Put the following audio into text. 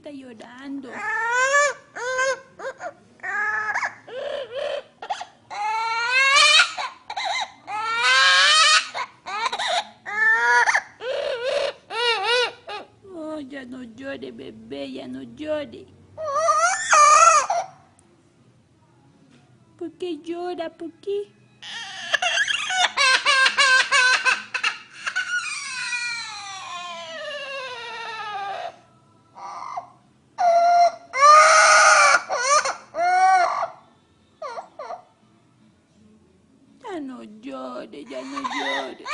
está llorando. Oh, ya no llore, bebé, ya no llore. ¿Por qué llora? ¿Por qué? Ya no llore, ya no llore.